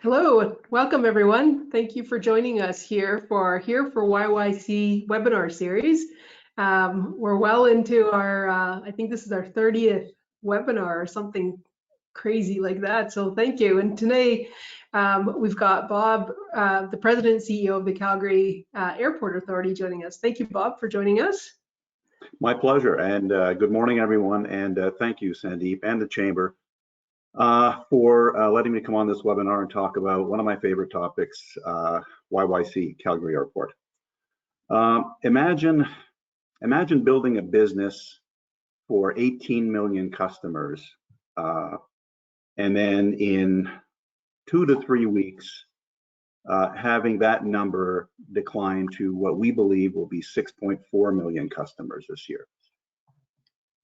Hello, welcome everyone. Thank you for joining us here for YYC webinar series. We're well into our, I think this is our 30th webinar or something crazy like that. So thank you. And today we've got Bob, the President and CEO of the Calgary Airport Authority joining us. Thank you, Bob, for joining us. My pleasure, and good morning, everyone, and thank you, Sandip, and the Chamber for letting me come on this webinar and talk about one of my favorite topics, YYC, Calgary Airport. Imagine building a business for 18 million customers, and then in 2 to 3 weeks, having that number decline to what we believe will be 6.4 million customers this year.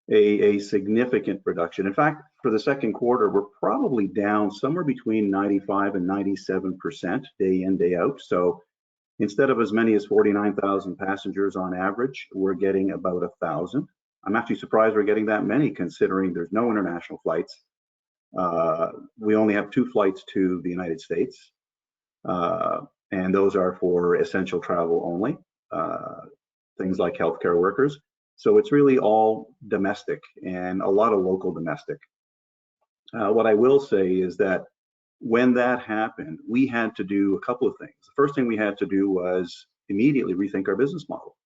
A significant reduction. In fact, for the second quarter, we're probably down somewhere between 95 and 97% day in, day out. So instead of as many as 49,000 passengers on average, we're getting about 1,000. I'm actually surprised we're getting that many considering there's no international flights. We only have 2 flights to the United States, and those are for essential travel only, things like healthcare workers. So it's really all domestic and a lot of local domestic. What I will say is that when that happened, we had to do a couple of things. The first thing we had to do was immediately rethink our business model.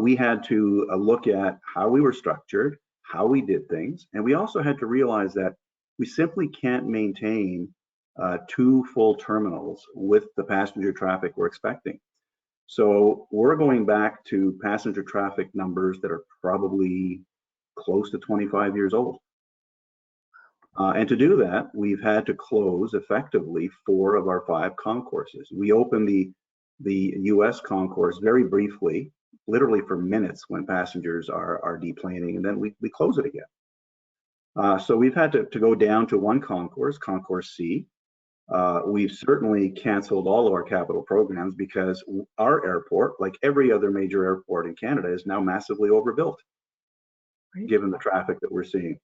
We had to look at how we were structured, how we did things, and we also had to realize that we simply can't maintain 2 full terminals with the passenger traffic we're expecting. So we're going back to passenger traffic numbers that are probably close to 25 years old. And to do that, we've had to close effectively 4 of our 5 concourses. We opened the US concourse very briefly, literally for minutes when passengers are deplaning, and then we close it again. So we've had to go down to 1 concourse, Concourse C. We've certainly canceled all of our capital programs because our airport, like every other major airport in Canada, is now massively overbuilt, given the traffic that we're seeing.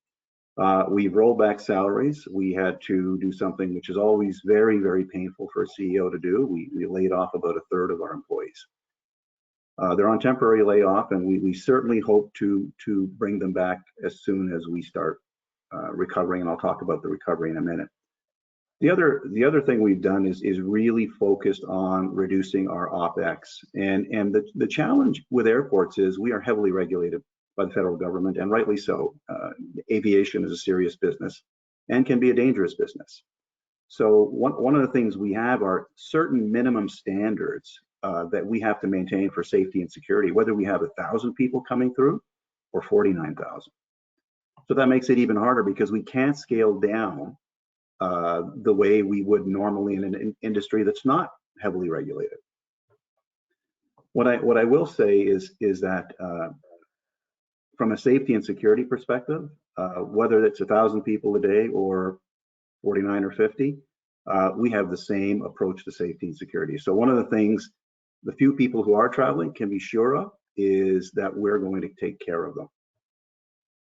We've rolled back salaries. We had to do something which is always very, very painful for a CEO to do. We laid off about 1/3 of our employees. They're on temporary layoff, and we certainly hope to bring them back as soon as we start recovering, and I'll talk about the recovery in a minute. The other thing we've done is really focused on reducing our OPEX, and the challenge with airports is we are heavily regulated by the federal government, and rightly so. Aviation is a serious business and can be a dangerous business. So one of the things we have are certain minimum standards that we have to maintain for safety and security, whether we have 1,000 people coming through or 49,000. So that makes it even harder because we can't scale down the way we would normally in an industry that's not heavily regulated. What I will say is that from a safety and security perspective, whether it's 1,000 people a day or 49 or 50, we have the same approach to safety and security. So one of the things the few people who are traveling can be sure of is that we're going to take care of them.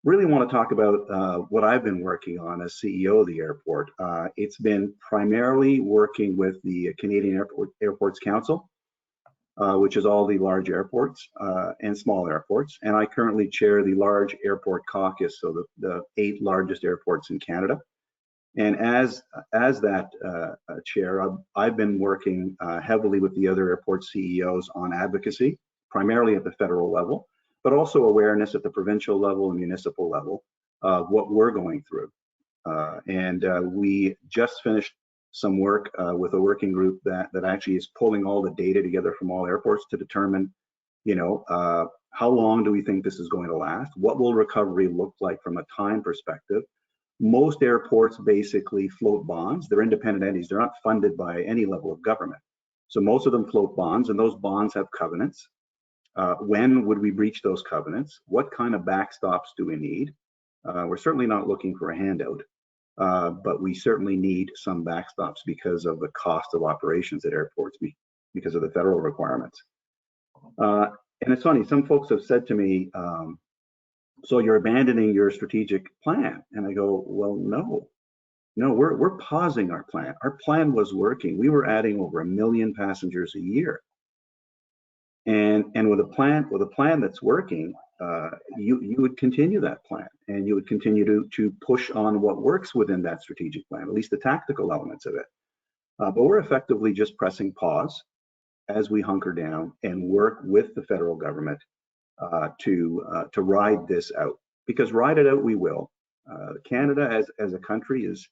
Really want to talk about what I've been working on as CEO of the airport. It's been primarily working with the Canadian Airports Council, which is all the large airports and small airports. And I currently chair the large airport caucus, so the 8 largest airports in Canada. And as that chair, I've been working heavily with the other airport CEOs on advocacy, primarily at the federal level, but also awareness at the provincial level and municipal level of what we're going through. And we just finished some work with a working group that actually is pulling all the data together from all airports to determine, how long do we think this is going to last? What will recovery look like from a time perspective? Most airports basically float bonds. They're independent entities. They're not funded by any level of government. So most of them float bonds, and those bonds have covenants. When would we breach those covenants? What kind of backstops do we need? We're certainly not looking for a handout, but we certainly need some backstops because of the cost of operations at airports because of the federal requirements. And it's funny, some folks have said to me, so you're abandoning your strategic plan? And I go, well, no. no, we're pausing our plan. Our plan was working. We were adding over 1 million passengers a year. And with a plan that's working, you would continue that plan, and you would continue to push on what works within that strategic plan, at least the tactical elements of it. But we're effectively just pressing pause as we hunker down and work with the federal government to ride this out, because ride it out we will. Canada as a country is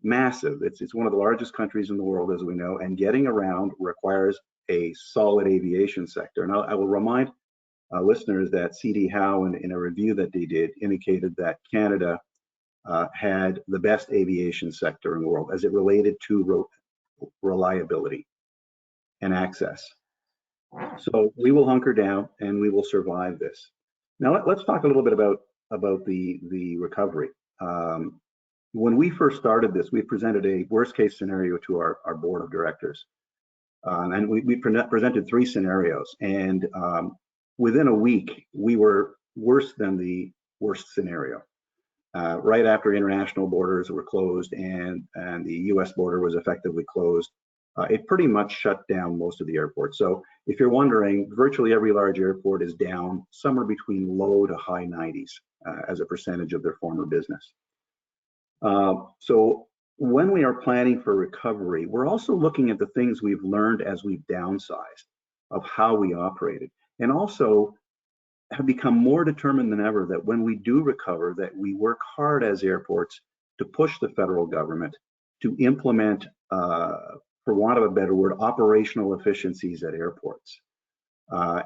massive. It's one of the largest countries in the world, as we know, and getting around requires a solid aviation sector. And I will remind listeners that CD Howe, in a review that they did, indicated that Canada had the best aviation sector in the world as it related to reliability and access. So we will hunker down and we will survive this. Now let's talk a little bit about the recovery. When we first started this, we presented a worst case scenario to our board of directors. And we presented 3 scenarios, and within a week, we were worse than the worst scenario. Right after international borders were closed and the US border was effectively closed, it pretty much shut down most of the airports. So if you're wondering, virtually every large airport is down somewhere between low to high 90s as a percentage of their former business. So when we are planning for recovery, we're also looking at the things we've learned as we've downsized of how we operated, and also have become more determined than ever that when we do recover, that we work hard as airports to push the federal government to implement, for want of a better word, operational efficiencies at airports,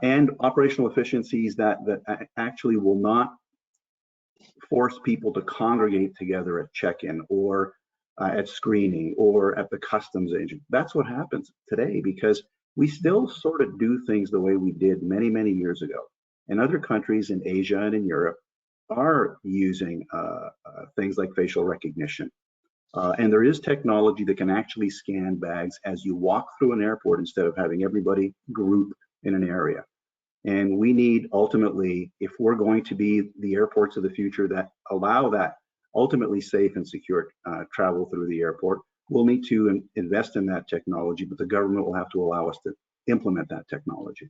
and operational efficiencies that actually will not force people to congregate together at check-in or at screening or at the customs agent. That's what happens today, because we still sort of do things the way we did many, many years ago. And other countries in Asia and in Europe are using things like facial recognition. And there is technology that can actually scan bags as you walk through an airport instead of having everybody group in an area. And we need, ultimately, if we're going to be the airports of the future that allow that ultimately safe and secure travel through the airport, we'll need to invest in that technology, but the government will have to allow us to implement that technology.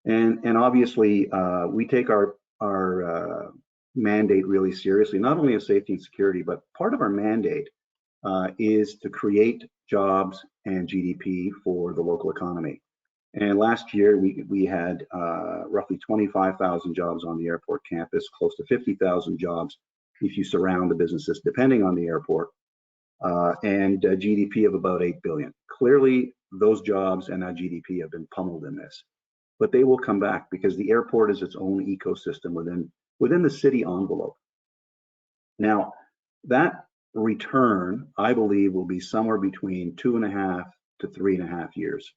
And obviously, we take our mandate really seriously, not only as safety and security, but part of our mandate is to create jobs and GDP for the local economy. And last year, we had roughly 25,000 jobs on the airport campus, close to 50,000 jobs if you surround the businesses, depending on the airport, and a GDP of about 8 billion. Clearly, those jobs and that GDP have been pummeled in this, but they will come back because the airport is its own ecosystem within the city envelope. Now, that return, I believe, will be somewhere between 2.5 to 3.5 years.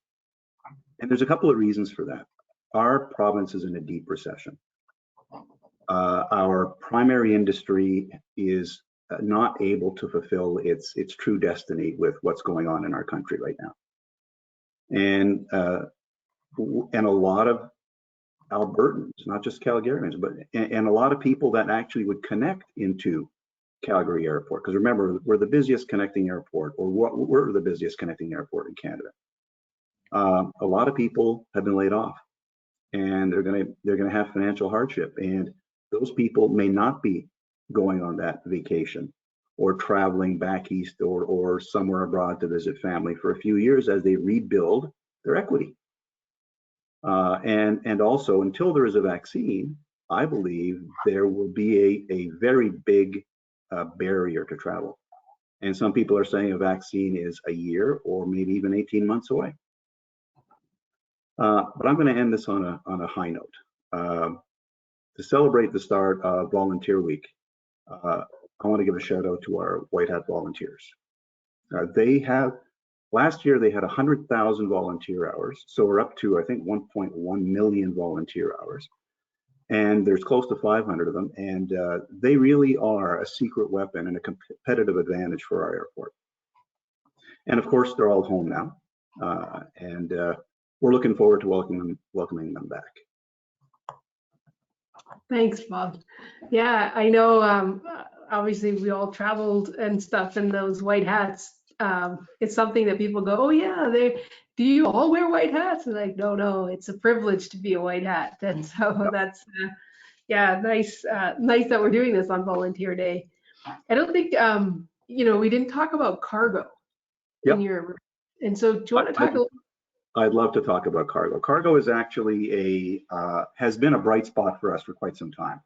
And there's a couple of reasons for that. Our province is in a deep recession. Our primary industry is not able to fulfill its true destiny with what's going on in our country right now. And a lot of Albertans, not just Calgarians, but and a lot of people that actually would connect into Calgary Airport, because remember, we're the busiest connecting airport, or we're the busiest connecting airport in Canada. A lot of people have been laid off, and they're gonna have financial hardship, and those people may not be going on that vacation or traveling back east or somewhere abroad to visit family for a few years as they rebuild their equity. And also, until there is a vaccine, I believe there will be a very big barrier to travel. And some people are saying a vaccine is a year or maybe even 18 months away. But I'm going to end this on a high note. To celebrate the start of Volunteer Week, I want to give a shout out to our White Hat volunteers. Last year they had 100,000 volunteer hours, so we're up to, I think, 1.1 million volunteer hours, and there's close to 500 of them, and they really are a secret weapon and a competitive advantage for our airport. And of course, they're all home now, and we're looking forward to welcoming them back. Thanks, Bob. Yeah, I know obviously we all traveled and stuff in those white hats. It's something that people go, oh yeah, do you all wear white hats? And like, no, it's a privilege to be a white hat. And so that's, yeah, nice that we're doing this on Volunteer Day. I don't think, we didn't talk about cargo in Yep. and so do you want to talk a little? I'd love to talk about cargo. Cargo is actually has been a bright spot for us for quite some time.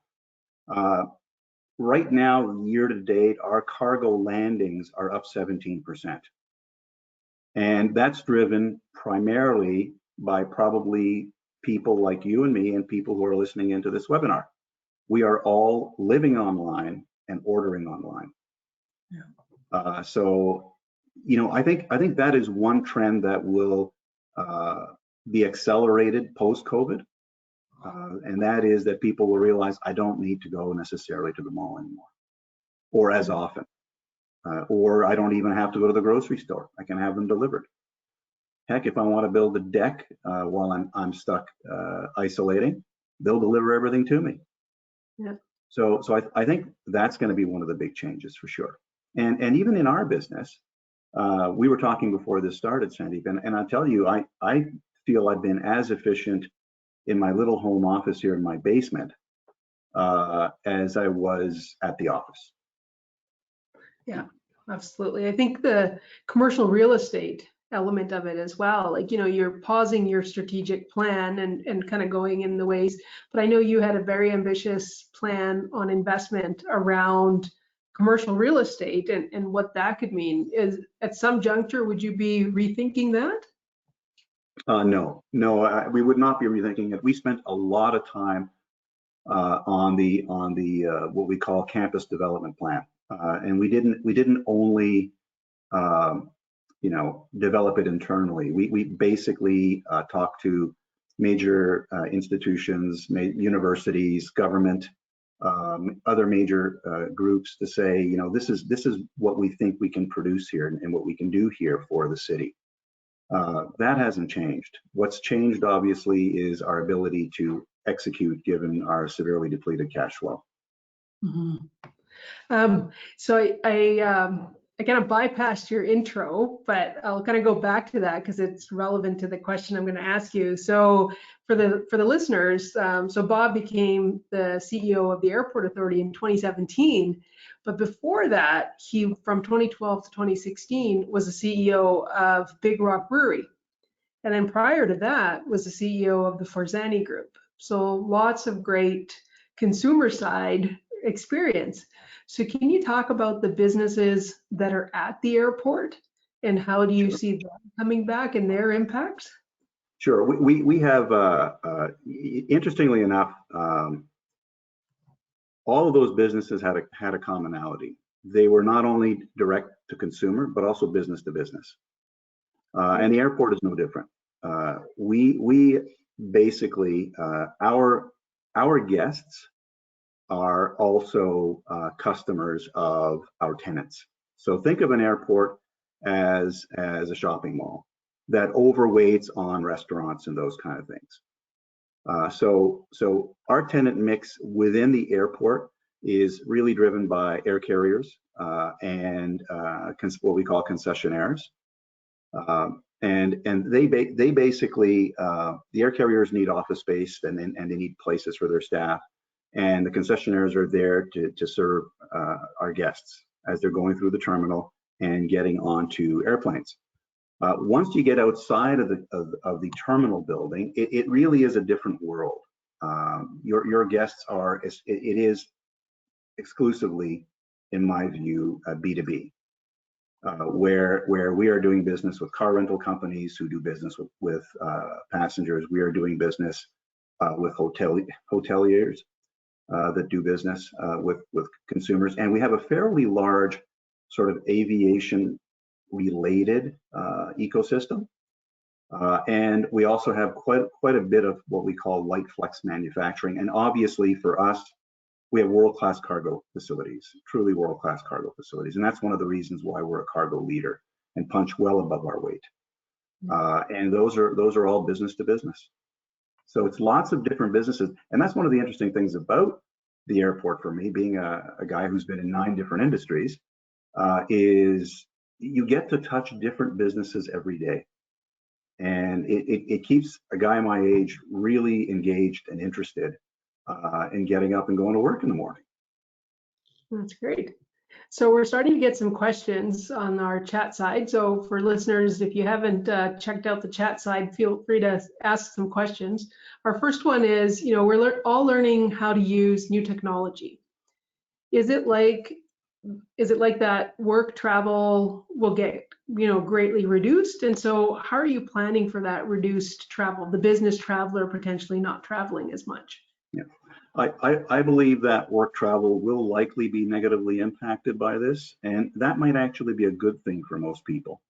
Right now, year to date, our cargo landings are up 17%. And that's driven primarily by probably people like you and me and people who are listening into this webinar. We are all living online and ordering online. Yeah. So, I think that is one trend that will be accelerated post-COVID. And that is that people will realize I don't need to go necessarily to the mall anymore, or as often, or I don't even have to go to the grocery store. I can have them delivered. Heck, if I want to build a deck while I'm stuck isolating, they'll deliver everything to me. Yeah. So I think that's going to be one of the big changes for sure. And even in our business, we were talking before this started, Sandip, and I tell you, I feel I've been as efficient in my little home office here in my basement as I was at the office. Yeah, absolutely. I think the commercial real estate element of it as well, like, you're pausing your strategic plan and kind of going in the ways, but I know you had a very ambitious plan on investment around commercial real estate and what that could mean. Is at some juncture, would you be rethinking that? No, we would not be rethinking it. We spent a lot of time on the what we call campus development plan, and we didn't only develop it internally. We basically talked to major institutions, universities, government, other major groups to say, this is what we think we can produce here and what we can do here for the city. That hasn't changed. What's changed, obviously, is our ability to execute given our severely depleted cash flow. Mm-hmm. So I kind of bypassed your intro, but I'll kind of go back to that because it's relevant to the question I'm going to ask you. So for the listeners, so Bob became the CEO of the Airport Authority in 2017. But before that, he, from 2012 to 2016, was the CEO of Big Rock Brewery. And then prior to that was the CEO of the Forzani Group. So lots of great consumer side experience. So can you talk about the businesses that are at the airport and how do you Sure. see them coming back and their impacts? Sure. We have, interestingly enough, all of those businesses had a commonality. They were not only direct to consumer, but also business to business. And the airport is no different. We basically, our guests are also customers of our tenants. So think of an airport as a shopping mall that overweights on restaurants and those kind of things. So our tenant mix within the airport is really driven by air carriers and what we call concessionaires. And they basically, the air carriers need office space and they need places for their staff. And the concessionaires are there to serve our guests as they're going through the terminal and getting onto airplanes. Once you get outside of the terminal building, it really is a different world. Your guests it is exclusively, in my view, B2B, where we are doing business with car rental companies who do business with passengers. We are doing business with hoteliers that do business with consumers, and we have a fairly large sort of aviation related ecosystem, and we also have quite a bit of what we call light flex manufacturing. And obviously for us, we have world-class cargo facilities, truly world-class cargo facilities, and that's one of the reasons why we're a cargo leader and punch well above our weight. And those are all business to business. So it's lots of different businesses, and that's one of the interesting things about the airport for me, being a guy who's been in 9 different industries, is you get to touch different businesses every day. And it keeps a guy my age really engaged and interested in getting up and going to work in the morning. That's great. So we're starting to get some questions on our chat side. So for listeners, if you haven't checked out the chat side, feel free to ask some questions. Our first one is, we're all learning how to use new technology. Is it like that work travel will get, greatly reduced? And so how are you planning for that reduced travel, the business traveler potentially not traveling as much? Yeah. I believe that work travel will likely be negatively impacted by this, and that might actually be a good thing for most people.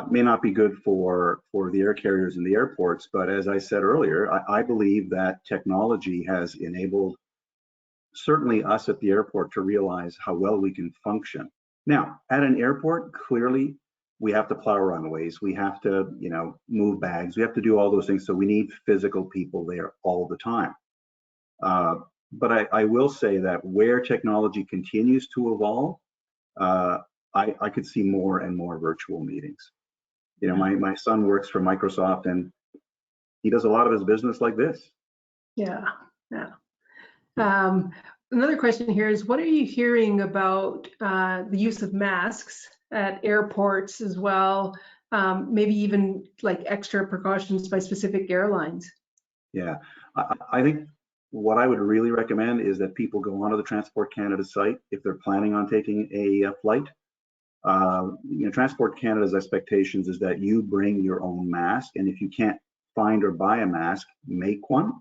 May not be good for the air carriers and the airports, but as I said earlier, I believe that technology has enabled certainly us at the airport to realize how well we can function. Now, at an airport, clearly we have to plow runways, we have to, move bags, we have to do all those things, so we need physical people there all the time. But I will say that where technology continues to evolve, I could see more and more virtual meetings. My son works for Microsoft, and he does a lot of his business like this. Yeah. Another question here is, what are you hearing about the use of masks at airports as well? Maybe even like extra precautions by specific airlines? Yeah, I think what I would really recommend is that people go onto the Transport Canada site if they're planning on taking a flight. Transport Canada's expectations is that you bring your own mask, and if you can't find or buy a mask, make one.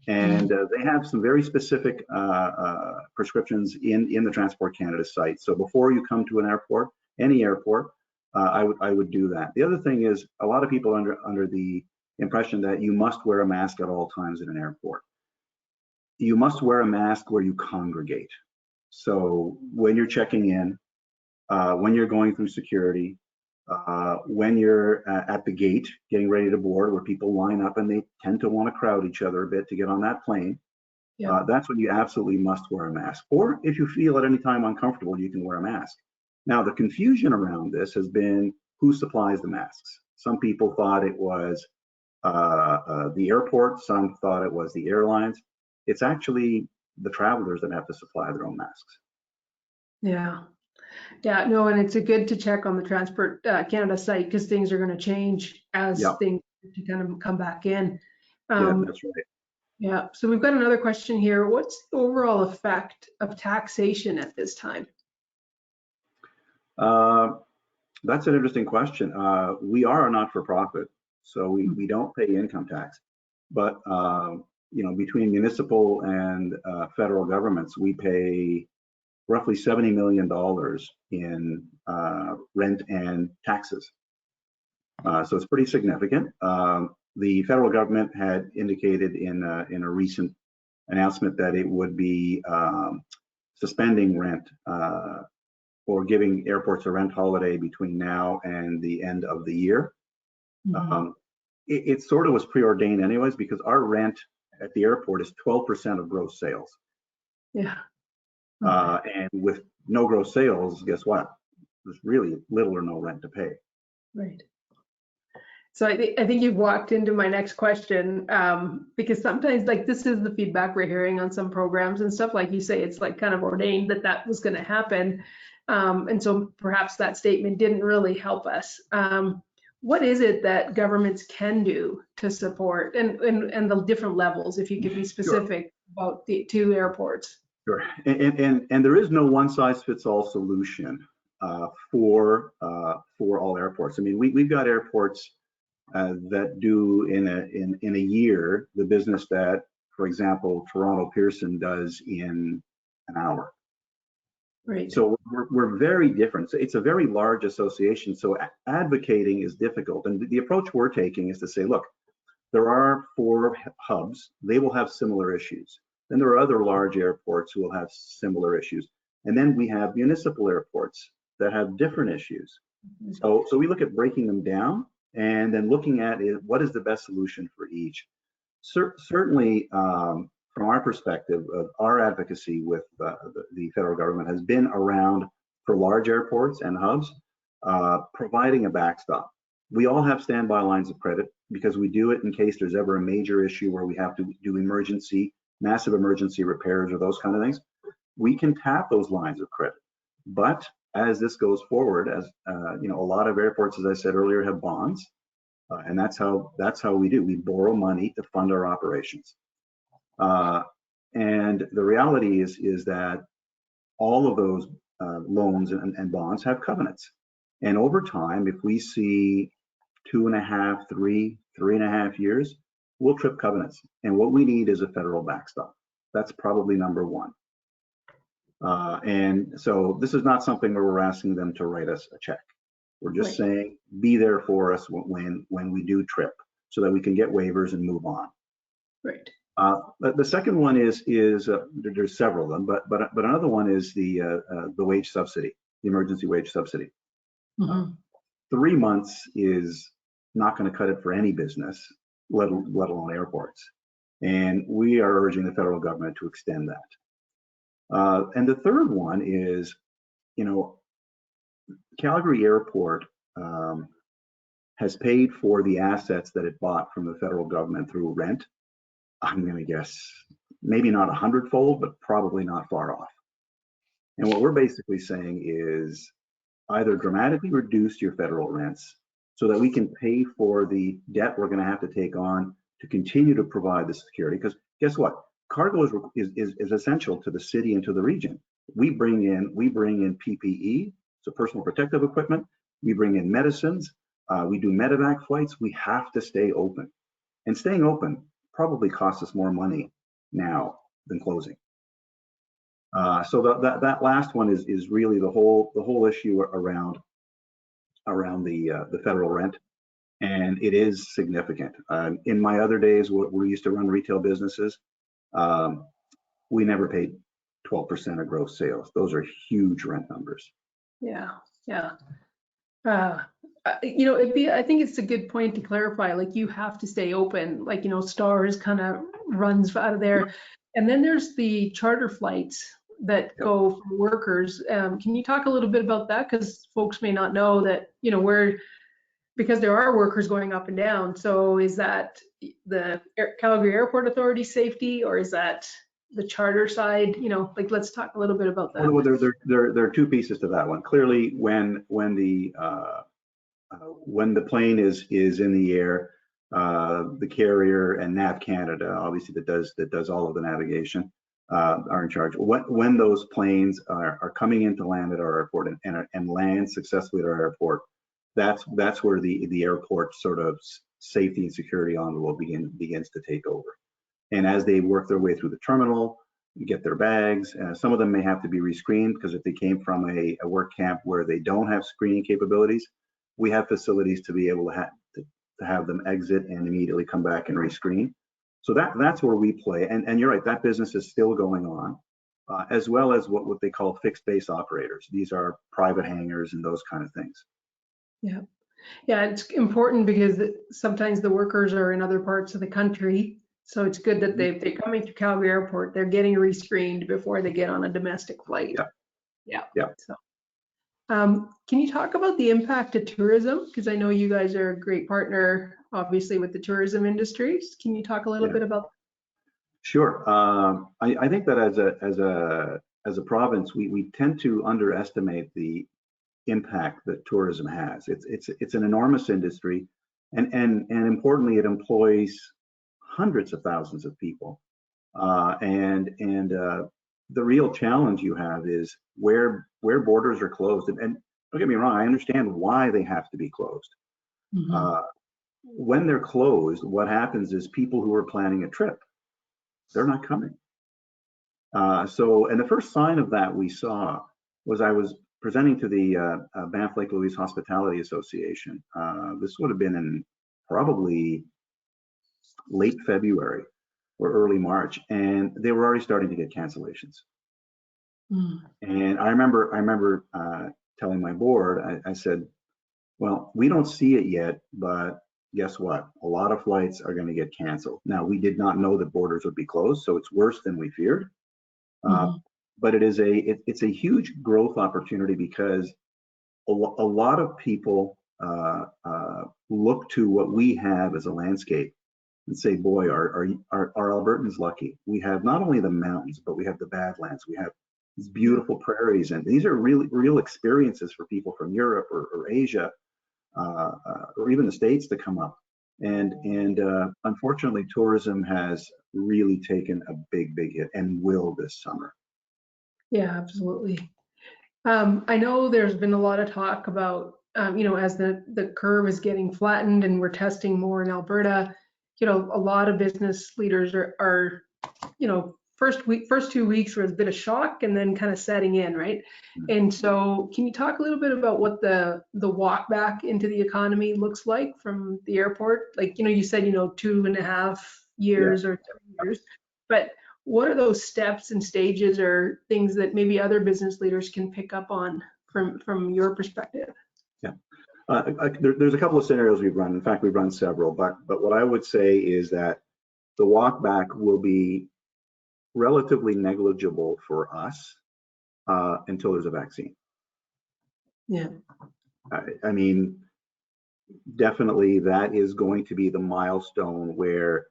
And they have some very specific prescriptions in the Transport Canada site. So before you come to an airport, any airport, I would do that. The other thing is, a lot of people under the impression that you must wear a mask at all times in an airport. You must wear a mask where you congregate. So when you're checking in, when you're going through security, when you're at the gate getting ready to board, where people line up and they tend to want to crowd each other a bit to get on that plane, that's when you absolutely must wear a mask. Or if you feel at any time uncomfortable, you can wear a mask. Now, the confusion around this has been who supplies the masks. Some people thought it was the airport, some thought it was the airlines. It's actually the travelers that have to supply their own masks. Yeah, no, and it's good to check on the Transport Canada site, because things are going to change as things kind of come back in. Yeah, that's right. Yeah, so we've got another question here. What's the overall effect of taxation at this time? That's an interesting question. We are a not-for-profit, so we don't pay income tax. But between municipal and federal governments, we pay roughly $70 million in rent and taxes. So it's pretty significant. The federal government had indicated in a recent announcement that it would be suspending rent or giving airports a rent holiday between now and the end of the year. It sort of was preordained anyways, because our rent at the airport is 12% of gross sales. Yeah. And with no gross sales, guess what? There's really little or no rent to pay. Right. So I think you've walked into my next question, because sometimes, like, this is the feedback we're hearing on some programs and stuff. Like you say, it's like kind of ordained that was going to happen. And so perhaps that statement didn't really help us. What is it that governments can do to support, and the different levels, if you could be specific about the 2 airports? Sure, and there is no one-size-fits-all solution for all airports. I mean, we've got airports that do in a year the business that, for example, Toronto Pearson does in an hour. Right. So we're very different. So it's a very large association. So advocating is difficult, and the approach we're taking is to say, look, there are 4 hubs. They will have similar issues. Then there are other large airports who will have similar issues. And then we have municipal airports that have different issues. So we look at breaking them down and then looking at what is the best solution for each. Certainly, from our perspective, our advocacy with the federal government has been around for large airports and hubs, providing a backstop. We all have standby lines of credit because we do it in case there's ever a major issue where we have to do massive emergency repairs or those kind of things. We can tap those lines of credit. But as this goes forward, as you know, a lot of airports, as I said earlier, have bonds, and that's how we do. We borrow money to fund our operations. And the reality is that all of those loans and bonds have covenants. And over time, if we see 2.5, 3.5 years, we'll trip covenants. And what we need is a federal backstop. That's probably number one. And so this is not something where we're asking them to write us a check. We're just saying, be there for us when we do trip, so that we can get waivers and move on. Right. The second one is there's several of them, but another one is the wage subsidy, the emergency wage subsidy. 3 months is not going to cut it for any business, let alone airports. And we are urging the federal government to extend that. And the third one is, you know, Calgary Airport has paid for the assets that it bought from the federal government through rent. I'm going to guess maybe not 100-fold, but probably not far off. And what we're basically saying is either dramatically reduce your federal rents so that we can pay for the debt we're going to have to take on to continue to provide the security. Because guess what? Cargo is essential to the city and to the region. We bring in PPE, so personal protective equipment. We bring in medicines. We do medevac flights. We have to stay open, and staying open probably costs us more money now than closing. So that last one is really the whole issue around the federal rent, and it is significant. In my other days, we used to run retail businesses. We never paid 12% of gross sales. Those are huge rent numbers. Yeah, yeah. You know, I think it's a good point to clarify, like you have to stay open, like, you know, Stars kind of runs out of there. And then there's the charter flights that go for workers. Can you talk a little bit about that? Because folks may not know that, you know, because there are workers going up and down. So is that the Calgary Airport Authority safety, or is that the charter side? You know, like, let's talk a little bit about that. Well, there are two pieces to that one. Clearly, when the plane is in the air, the carrier and Nav Canada, obviously that does all of the navigation, are in charge. When those planes are coming into land at our airport and land successfully at our airport, that's where the airport sort of safety and security envelope begins to take over. And as they work their way through the terminal, get their bags, some of them may have to be rescreened, because if they came from a work camp where they don't have screening capabilities, we have facilities to be able to have them exit and immediately come back and rescreen. So that's where we play. And you're right, that business is still going on, as well as what they call fixed base operators. These are private hangars and those kind of things. Yeah. Yeah, it's important because sometimes the workers are in other parts of the country. So it's good that they're coming to Calgary Airport, they're getting rescreened before they get on a domestic flight. Yeah. So, can you talk about the impact of tourism? Because I know you guys are a great partner, obviously, with the tourism industries. Can you talk a little bit about that? Sure. I think that as a province, we tend to underestimate the impact that tourism has. It's an enormous industry, and importantly, it employs hundreds of thousands of people. And the real challenge you have is where borders are closed. And don't get me wrong, I understand why they have to be closed. When they're closed, what happens is people who are planning a trip, they're not coming. And the first sign of that we saw was I was presenting to the Banff Lake Louise Hospitality Association. This would have been in probably late February or early March, and they were already starting to get cancellations. And I remember telling my board, I said, well, we don't see it yet, but guess what? A lot of flights are going to get canceled. Now, we did not know that borders would be closed, so it's worse than we feared. But it's a huge growth opportunity because a lot of people look to what we have as a landscape and say, boy, are Albertans lucky. We have not only the mountains, but we have the Badlands. We have these beautiful prairies, and these are really real experiences for people from Europe or Asia or even the States to come up. And unfortunately, tourism has really taken a big hit and will this summer. Yeah, absolutely. I know there's been a lot of talk about, as the curve is getting flattened and we're testing more in Alberta, a lot of business leaders are first 2 weeks was a bit of shock and then kind of setting in, right? And so can you talk a little bit about what the walk back into the economy looks like from the airport? Like, you said, 2.5 years or 3 years, but what are those steps and stages or things that maybe other business leaders can pick up on from your perspective? Yeah, there's a couple of scenarios we've run. In fact, we've run several, but what I would say is that the walk back will be relatively negligible for us until there's a vaccine. Yeah. I mean, definitely that is going to be the milestone where,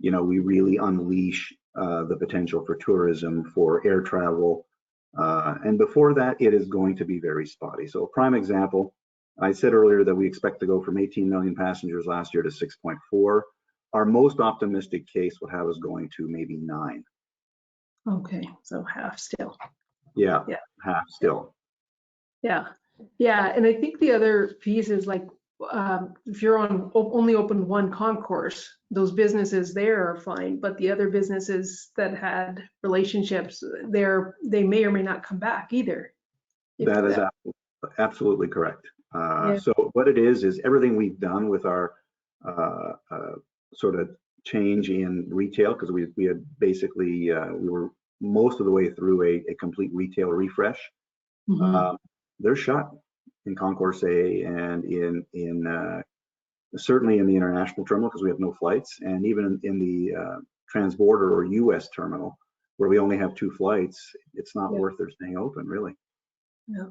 we really unleash the potential for tourism, for air travel. And before that, it is going to be very spotty. So a prime example, I said earlier that we expect to go from 18 million passengers last year to 6.4. Our most optimistic case would have us going to maybe 9. Okay, so half still. Yeah, half still. Yeah, and I think the other piece is like, if you're only open one concourse, those businesses there are fine, but the other businesses that had relationships there, they may or may not come back either. That is absolutely correct. So what it is everything we've done with our sort of change in retail, because we had basically we were most of the way through a complete retail refresh. They're shut in Concourse A and in certainly in the international terminal because we have no flights, and even in the transborder or US terminal where we only have 2 flights, it's not worth their staying open, really. Yeah.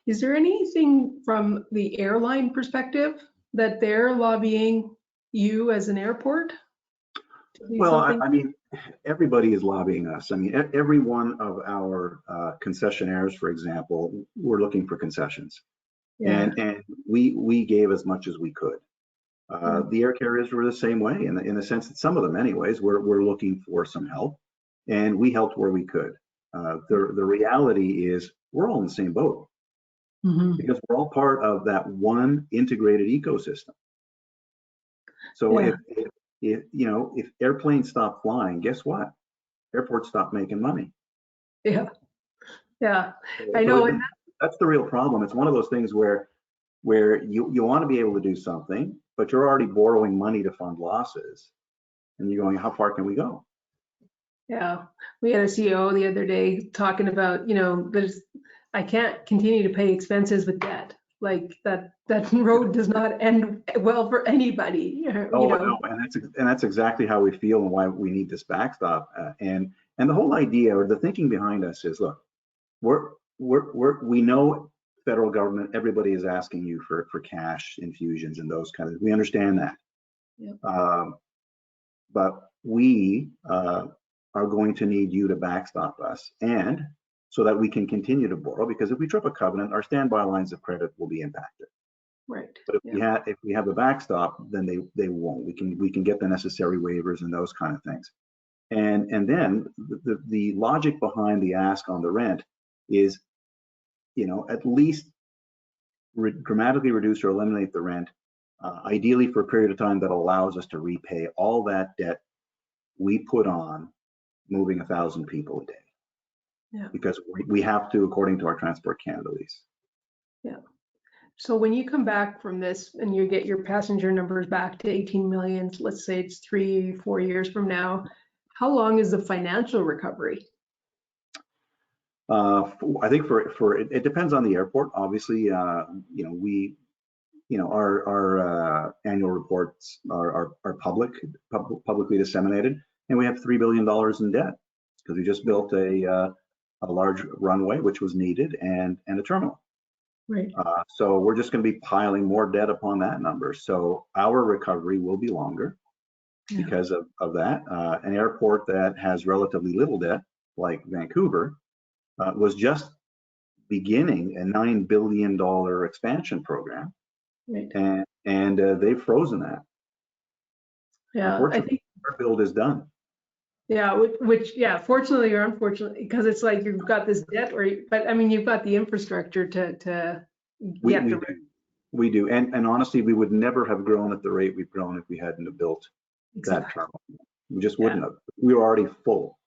Is there anything from the airline perspective that they're lobbying you as an airport? Well, I mean, everybody is lobbying us. I mean, every one of our concessionaires, for example, we're looking for concessions. And we gave as much as we could. The air carriers were the same way in the sense that some of them anyways, we're looking for some help, and we helped where we could. The reality is we're all in the same boat because we're all part of that one integrated ecosystem. So if airplanes stop flying, guess what? Airports stop making money. Yeah, I know. So that's the real problem. It's one of those things where you want to be able to do something, but you're already borrowing money to fund losses, and you're going, how far can we go? Yeah, we had a CEO the other day talking about, I can't continue to pay expenses with debt. Like that road does not end well for anybody. No, and that's exactly how we feel and why we need this backstop. And the whole idea or the thinking behind us is, look, we know federal government, everybody is asking you for cash infusions and those kind of. We understand that. But we are going to need you to backstop us, and so that we can continue to borrow, because if we trip a covenant, our standby lines of credit will be impacted. Right. But if we have the backstop, then they won't. We can get the necessary waivers and those kind of things. And then the logic behind the ask on the rent is, at least dramatically reduce or eliminate the rent, ideally for a period of time that allows us to repay all that debt we put on moving 1,000 people a day. Because we have to, according to our Transport Canada lease. So when you come back from this and you get your passenger numbers back to 18 million, let's say it's 3-4 years from now, how long is the financial recovery? I think for it depends on the airport. Obviously, our annual reports are publicly disseminated, and we have $3 billion in debt because we just built a large runway, which was needed, and a terminal. Right. So we're just going to be piling more debt upon that number. So our recovery will be longer because of that. An airport that has relatively little debt, like Vancouver, was just beginning a $9 billion expansion program, Right. and they've frozen that. Yeah, Unfortunately, I think. our build is done. Yeah, which fortunately or unfortunately, because it's like you've got this debt, but I mean, you've got the infrastructure to We get the. do. We do. And honestly, we would never have grown at the rate we've grown if we hadn't have built that terminal. We just wouldn't have. We were already full.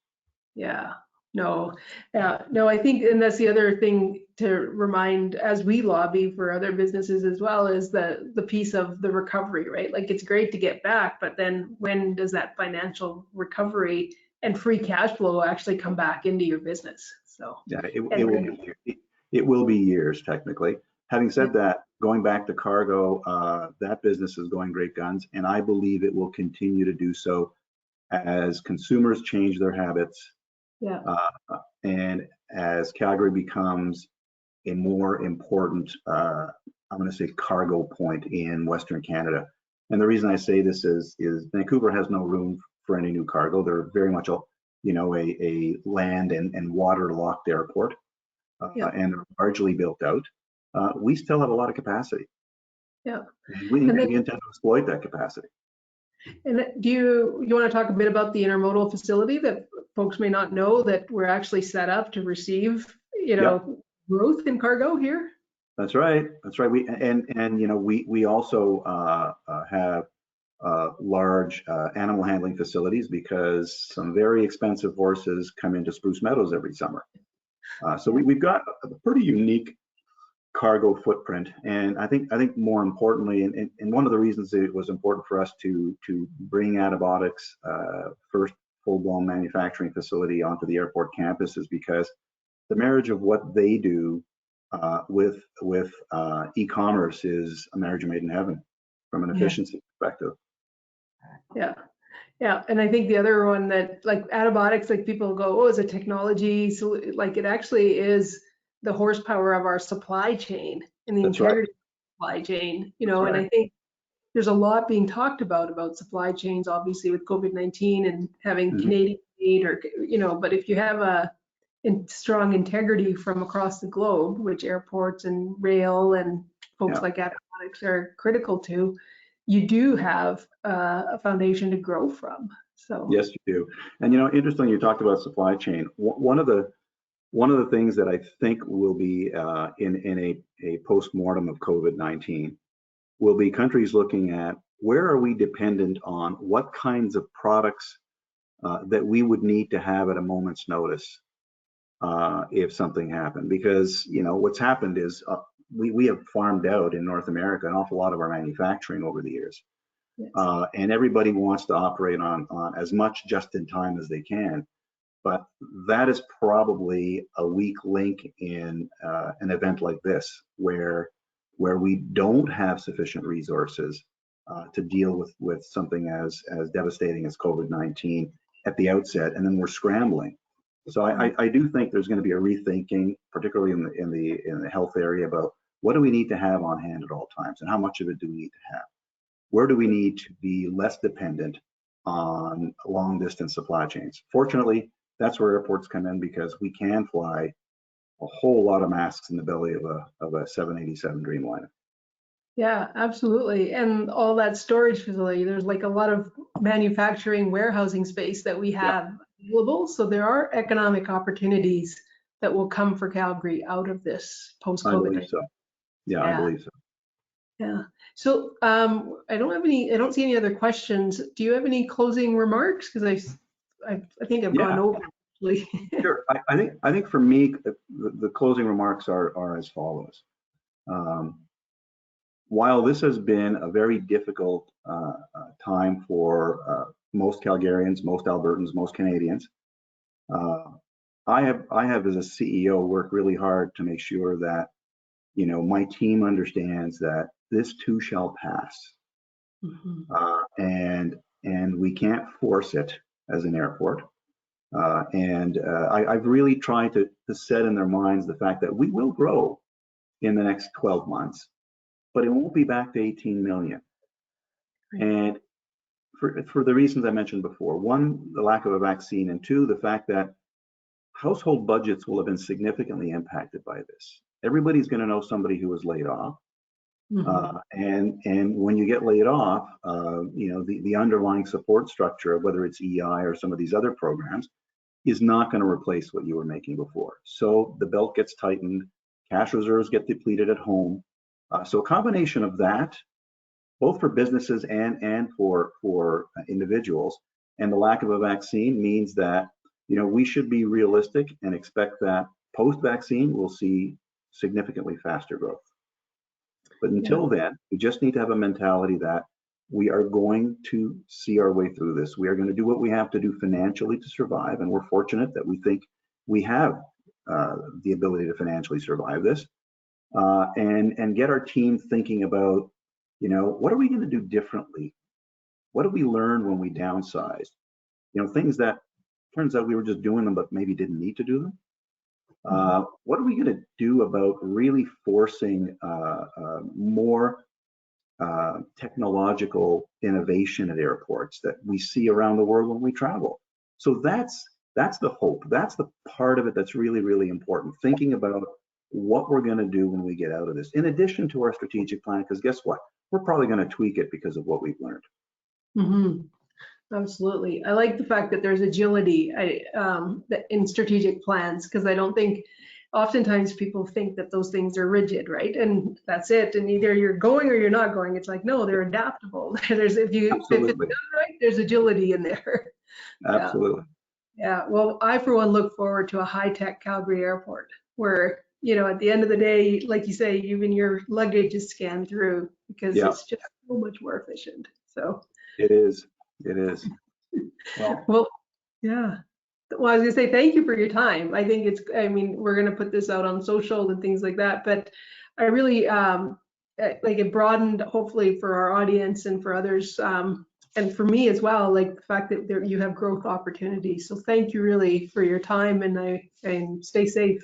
Yeah. No, I think, and that's the other thing to remind as we lobby for other businesses as well, is the piece of the recovery, right? Like, it's great to get back, but then when does that financial recovery and free cash flow actually come back into your business? So yeah, it will be years technically. Having said that, going back to cargo, that business is going great guns, and I believe it will continue to do so as consumers change their habits. Yeah. And as Calgary becomes a more important, I'm going to say, cargo point in Western Canada. And the reason I say this is Vancouver has no room for any new cargo. They're very much a land and water locked airport, and they're largely built out. We still have a lot of capacity. Yeah. We intend to exploit that capacity. And do you want to talk a bit about the intermodal facility that folks may not know, that we're actually set up to receive, growth in cargo here? That's right. That's right. We also have large animal handling facilities because some very expensive horses come into Spruce Meadows every summer. So we've got a pretty unique cargo footprint, and I think more importantly, and one of the reasons it was important for us to bring Antibiotics first full-blown manufacturing facility onto the airport campus is because the marriage of what they do with e-commerce is a marriage made in heaven from an efficiency perspective. Yeah, and I think the other one that, like, Antibiotics, like, people go, oh, is it technology? So, like, it actually is the horsepower of our supply chain and the integrity of the supply chain, and I think there's a lot being talked about supply chains, obviously with COVID-19 and having Canadian made, or, but if you have a strong integrity from across the globe, which airports and rail and folks like Antibiotics are critical to, you do have a foundation to grow from. So yes, you do. And interesting, you talked about supply chain. One of the things that I think will be in a post-mortem of COVID-19 will be countries looking at where are we dependent on, what kinds of products that we would need to have at a moment's notice if something happened. Because what's happened is we have farmed out in North America an awful lot of our manufacturing over the years. And everybody wants to operate on as much just in time as they can. But that is probably a weak link in an event like this, where we don't have sufficient resources to deal with something as devastating as COVID-19 at the outset, and then we're scrambling. So I do think there's going to be a rethinking, particularly in the health area, about what do we need to have on hand at all times, and how much of it do we need to have? Where do we need to be less dependent on long distance supply chains? Fortunately, that's where airports come in, because we can fly a whole lot of masks in the belly of a 787 Dreamliner. yeah, absolutely. And all that storage facility, there's like a lot of manufacturing warehousing space that we have available. So there are economic opportunities that will come for Calgary out of this post-COVID. I believe so. Yeah, I believe so. Yeah. So I don't see any other questions. Do you have any closing remarks? Because I think I've gone over. Sure. I think for me, the closing remarks are as follows. While this has been a very difficult time for most Calgarians, most Albertans, most Canadians, I have as a CEO worked really hard to make sure that my team understands that this too shall pass. Mhm. And we can't force it as an airport. I've really tried to set in their minds the fact that we will grow in the next 12 months, but it won't be back to 18 million. Right. And for the reasons I mentioned before, one, the lack of a vaccine, and two, the fact that household budgets will have been significantly impacted by this. Everybody's going to know somebody who was laid off. Mhm. And when you get laid off, the underlying support structure, whether it's EI or some of these other programs, is not going to replace what you were making before. So the belt gets tightened, cash reserves get depleted at home. So a combination of that, both for businesses and for individuals, and the lack of a vaccine means that we should be realistic and expect that post-vaccine we'll see significantly faster growth. But until then, we just need to have a mentality that we are going to see our way through this. We are going to do what we have to do financially to survive, and we're fortunate that we think we have the ability to financially survive this, and get our team thinking about, what are we going to do differently? What did we learn when we downsized? Things that turns out we were just doing them, but maybe didn't need to do them. What are we going to do about really forcing more technological innovation at airports that we see around the world when we travel? So that's the hope. That's the part of it that's really, really important. Thinking about what we're going to do when we get out of this, in addition to our strategic plan, because guess what? We're probably going to tweak it because of what we've learned. Mhm. Absolutely. I like the fact that there's agility in strategic plans, because I don't think oftentimes people think that those things are rigid, right? And that's it. And either you're going or you're not going. It's like, no, they're adaptable. If it's Absolutely. done right, there's agility in there. Yeah. Absolutely. Yeah. Well, I, for one, look forward to a high-tech Calgary airport where, at the end of the day, like you say, even your luggage is scanned through, because Yeah, it's just so much more efficient. So, it is. It is. Well, well, yeah. Well, I was gonna say thank you for your time. I think we're gonna put this out on social and things like that, but I really like it broadened, hopefully, for our audience and for others, and for me as well, like the fact that you have growth opportunities. So thank you really for your time, and stay safe.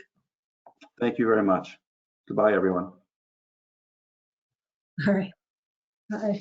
thank you very much. Goodbye, everyone. All right. Bye.